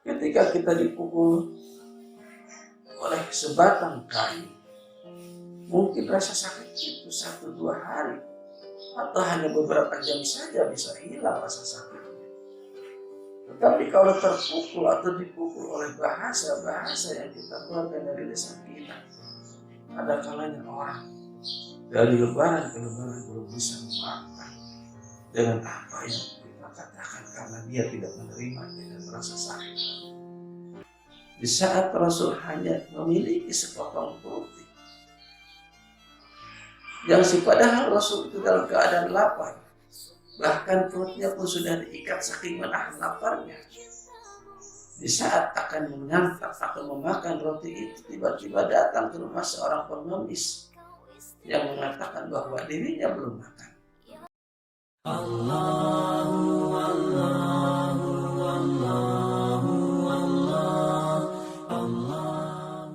Ketika kita dipukul oleh sebatang kayu, mungkin rasa sakit itu 1-2 hari atau hanya beberapa jam saja bisa hilang rasa sakitnya. Tetapi kalau terpukul atau dipukul oleh bahasa-bahasa yang kita keluarkan dari lisan kita, ada kalanya orang dari lebaran ke lebaran belum bisa memaafkan dengan apa yang kita katakan karena dia tidak menerima dengan rasa sakit. Di saat Rasul hanya memiliki sepotong roti, yang padahal Rasul itu dalam keadaan lapar, bahkan perutnya pun sudah diikat saking menahan laparnya. Di saat akan menyantap atau memakan roti itu, tiba-tiba datang ke rumah seorang pengemis yang mengatakan bahwa dirinya belum makan. Allahu Allahu Allahu Allah Allah.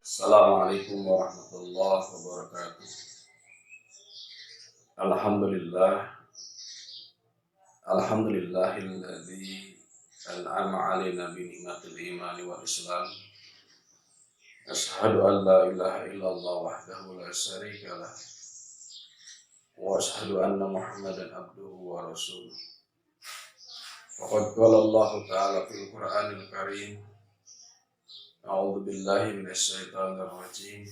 Assalamualaikum warahmatullahi wabarakatuh. Alhamdulillahilladzi an'ama 'alaina bi ni'matil iman wal islam. Asyhadu an la ilaha illallah wahdahu la syarika lah. Wa asyhadu anna Muhammadan abduhu wa rasuluh. Faqad qala Allah ta'ala fil Qur'anil Karim. A'udzu billahi minasy syaithanir rajim.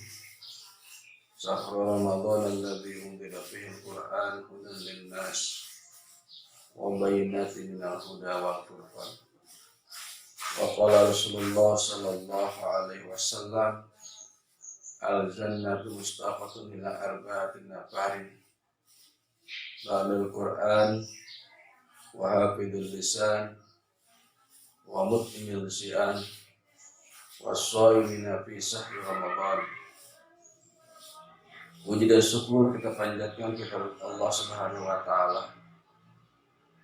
Syahrul Ramadan alladzi unzila fihi al-Qur'an hudan lin-nas wa bayyinatin minal huda wal furqan. Wa qala Rasulullah sallallahu alaihi wasallam, al-jannatu mustaqatun ila arba'atin nafarin, ba'dal Qur'an wa hafidul lisan wa mut'imil syi'an wa shaimina fi sahri Ramadan. Puji dan syukur kita panjatkan kepada Allah Subhanahu wa taala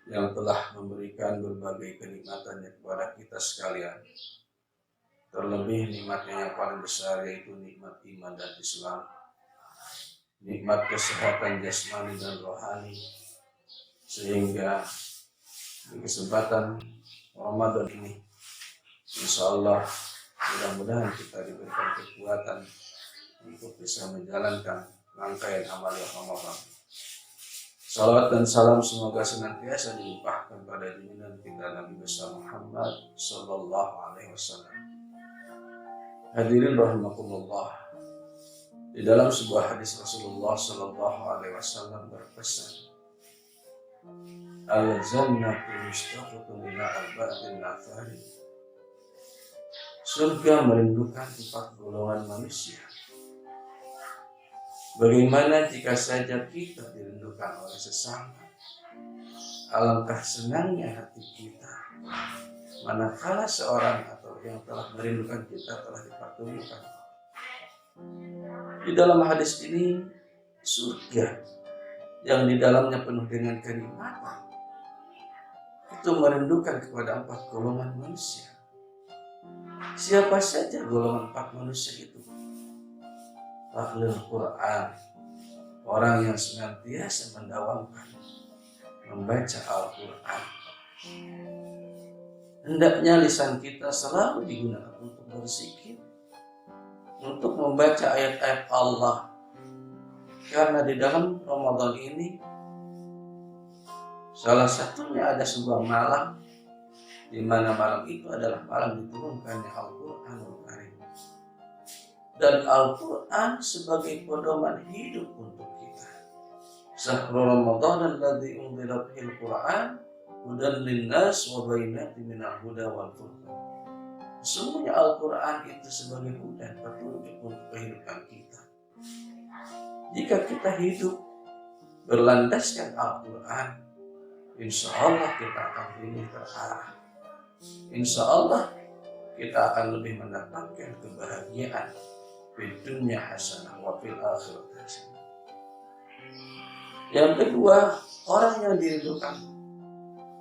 yang telah memberikan berbagai kenikmatannya kepada kita sekalian. Terlebih nikmatnya yang paling besar yaitu nikmat iman dan Islam, nikmat kesehatan jasmani dan rohani, sehingga di kesempatan Ramadan ini insya Allah mudah-mudahan kita diberikan kekuatan untuk bisa menjalankan rangkaian amal yang Ramadan. Salawat dan salam semoga senantiasa dilimpahkan pada junjungan kita Nabi besar Muhammad sallallahu alaihi wasallam. Hadirin rahimakumullah. Di dalam sebuah hadis Rasulullah sallallahu alaihi wasallam berpesan, al-jannatu mustaqatun ila arba'atin nafarin. Surga merindukan 4 golongan manusia. Bagaimana jika saja kita dirindukan oleh sesama? Alangkah senangnya hati kita manakala seorang atau yang telah merindukan kita telah dipertemukan. Di dalam hadis ini, surga yang di dalamnya penuh dengan kenikmatan itu merindukan kepada 4 golongan manusia. Siapa saja golongan 4 manusia itu? Ahlul Quran, orang yang senantiasa mendawamkan membaca Al-Quran. Hendaknya lisan kita selalu digunakan untuk berzikir, untuk membaca ayat-ayat Allah. Karena di dalam Ramadan ini salah satunya ada sebuah malam di mana malam itu adalah malam diturunkannya Al-Quranul Karim. Dan Al-Quran sebagai pedoman hidup untuk kita. Syahrul Ramadan alladzi unzila fihil Qur'an hudan linnas wa bayyinatin minal huda wal furqan. Sesungguhnya Al-Quran itu sebagai hudan, petunjuk untuk kehidupan kita. Jika kita hidup berlandaskan Al-Quran, insya Allah kita akan lebih terarah. Insya Allah kita akan lebih mendapatkan kebahagiaan di dunia hasanah wa fil akhirat hasanah. Yang kedua, orang yang dirindukan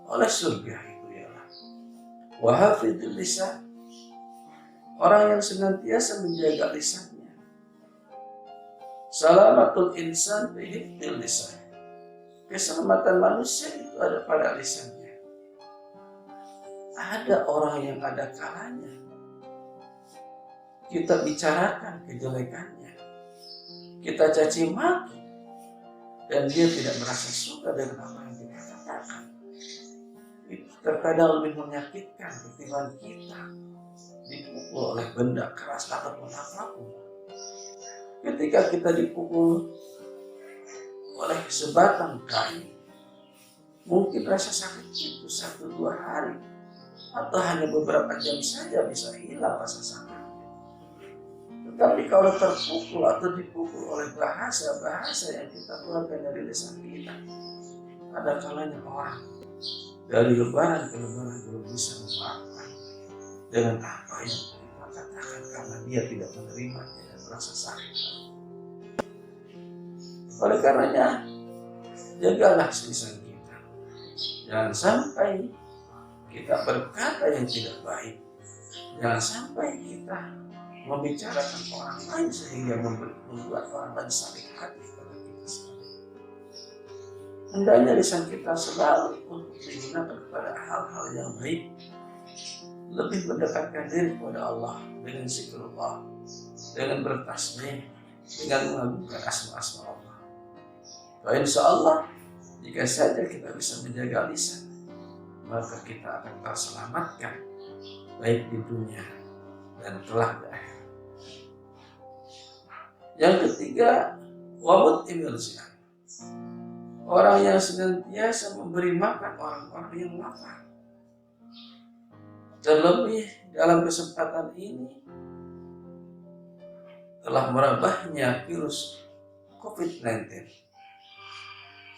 oleh surga itu ialah wa hafidul lisan, orang yang senantiasa menjaga lisannya. Salamatul insan bihifdil lisan. Keselamatan manusia itu ada pada lisannya. Ada orang yang ada kalanya kita bicarakan kejelekannya, kita caci maki, dan dia tidak merasa suka dengan apa yang kita katakan. Itu terkadang lebih menyakitkan ketimbang kita dipukul oleh benda keras ataupun apapun. Ketika kita dipukul oleh sebatang kayu, mungkin rasa sakit itu 1-2 hari atau hanya beberapa jam saja bisa hilang rasa sakit. Tetapi kalau terpukul atau dipukul oleh bahasa-bahasa yang kita keluarkan dari lisan kita, ada kalanya orang dari lebaran ke lebaran belum bisa memaafkan dengan apa yang kita katakan karena dia tidak menerimanya dan merasa sakit. Oleh karenanya, jagalah lisan kita. Jangan sampai kita berkata yang tidak baik. Jangan sampai kita membicarakan orang lain sehingga membuat orang lain sakit hati pada kita sendiri. Hendaknya lisan kita selalu untuk digunakan kepada hal-hal yang baik, lebih mendekatkan diri kepada Allah dengan zikrullah, dengan bertasbih, dengan mengagungkan asma-asma Allah. Dan insya Allah, jika saja kita bisa menjaga lisan, maka kita akan terselamatkan baik di dunia dan kelak di akhirat. Yang ketiga, wabut imilzian. Orang yang senantiasa memberi makan orang-orang yang lapar. Terlebih dalam kesempatan ini telah merebahnya virus COVID-19.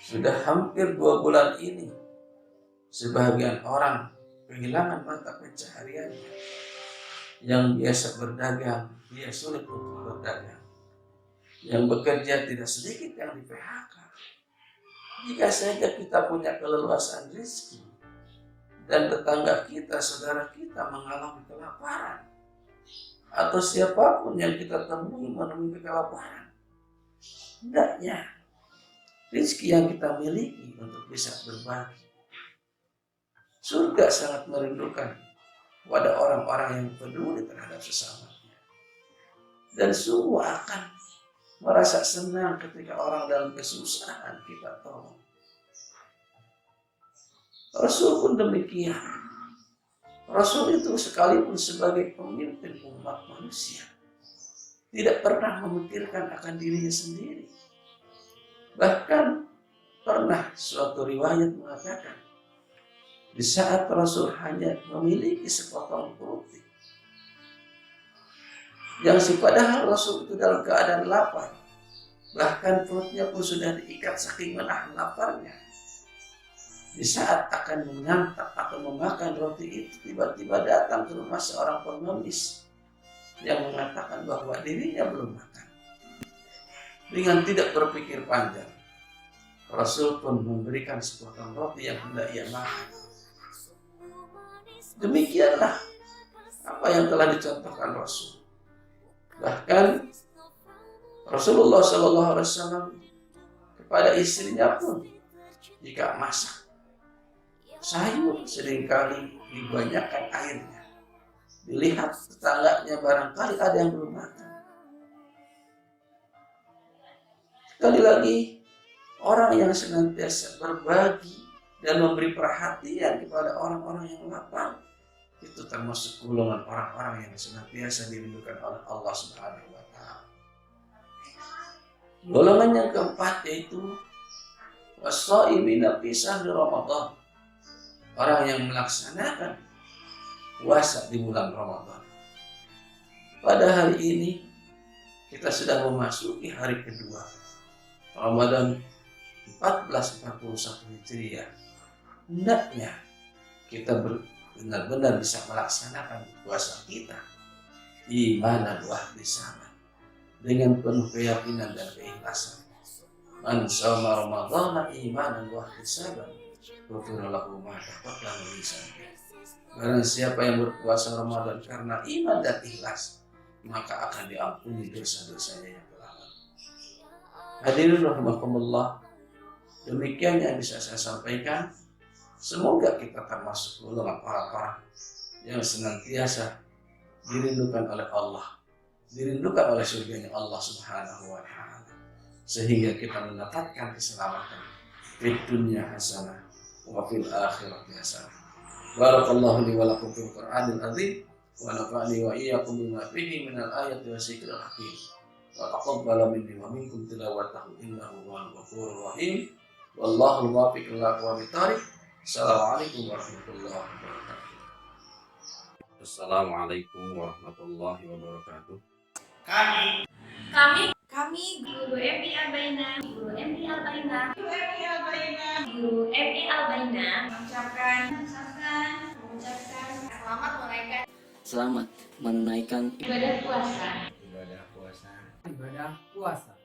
Sudah hampir 2 bulan ini, sebagian orang kehilangan mata pencahariannya. Yang biasa berdagang, dia sulit untuk berdagang. Yang bekerja tidak sedikit yang di PHK. Jika saja kita punya keleluasaan rezeki dan tetangga kita, saudara kita mengalami kelaparan, atau siapapun yang kita temui menemui kelaparan, hendaknya rezeki yang kita miliki untuk bisa berbagi. Surga sangat merindukan pada orang-orang yang peduli terhadap sesamanya. Dan semua akan merasa senang ketika orang dalam kesusahan kita tolong. Rasul pun demikian. Rasul itu sekalipun sebagai pemimpin umat manusia, tidak pernah memikirkan akan dirinya sendiri. Bahkan pernah suatu riwayat mengatakan, di saat Rasul hanya memiliki sepotong roti, yang padahal Rasul itu dalam keadaan lapar, bahkan perutnya pun sudah diikat saking menahan laparnya. Di saat akan menyantap atau memakan roti itu, tiba-tiba datang ke rumah seorang pengemis yang mengatakan bahwa dirinya belum makan. Dengan tidak berpikir panjang, Rasul pun memberikan sepotong roti yang hendak ia makan. Demikianlah apa yang telah dicontohkan Rasul. Bahkan Rasulullah SAW kepada istrinya pun, jika masak sayur seringkali dibanyakan airnya, dilihat tetangganya barangkali ada yang belum makan. Sekali lagi, orang yang senantiasa berbagi dan memberi perhatian kepada orang-orang yang lapar, itu termasuk golongan orang-orang yang senantiasa dirindukan oleh Allah Subhanahu wa Ta'ala. Golongan yang keempat yaitu was-shaimina fi syahri Ramadan. Orang yang melaksanakan puasa di bulan Ramadan. Pada hari ini kita sudah memasuki hari kedua Ramadan 1441 Hijriah. Hendaknya kita benar-benar bisa melaksanakan puasa kita imanan wa ihtisaban, dengan penuh keyakinan dan keikhlasan. Man shoma Ramadhana imanan wa ihtisaban, ghufira lahu ma taqaddama min dhanbihi. Barang siapa yang berpuasa Ramadan karena iman dan ikhlas, maka akan diampuni dosa-dosanya yang telah lalu. Hadirin rahimakumullah, demikian yang bisa saya sampaikan. Semoga kita termasuk golongan orang-orang yang senantiasa dirindukan oleh Allah, dirindukan oleh surganya Allah Subhanahu wa Ta'ala, sehingga kita mendapatkan keselamatan di dunia hasanah wa fil akhirati hasanah. Barakallahu li wa lakum fil Qur'anil azim wa nafa'ani wa iyyakum bima fihi minal ayati wa zikril hakim. Wa taqabbala minni wa minkum tilawatahu innahu huwal ghafurur rahim. Wallahu muwaffiq ila aqwamit thariq. Assalamualaikum warahmatullahi wabarakatuh. Assalamualaikum warahmatullahi wabarakatuh. Kami Guru MI Albaina, Guru MI Albaina, Guru MI Albaina, Guru MI Albaina mengucapkan selamat menunaikan ibadah puasa.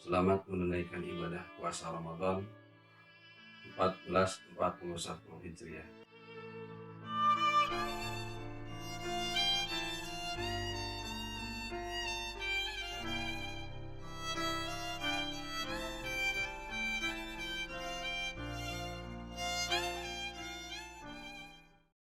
Selamat menunaikan ibadah puasa Ramadan 1441 Hijriah.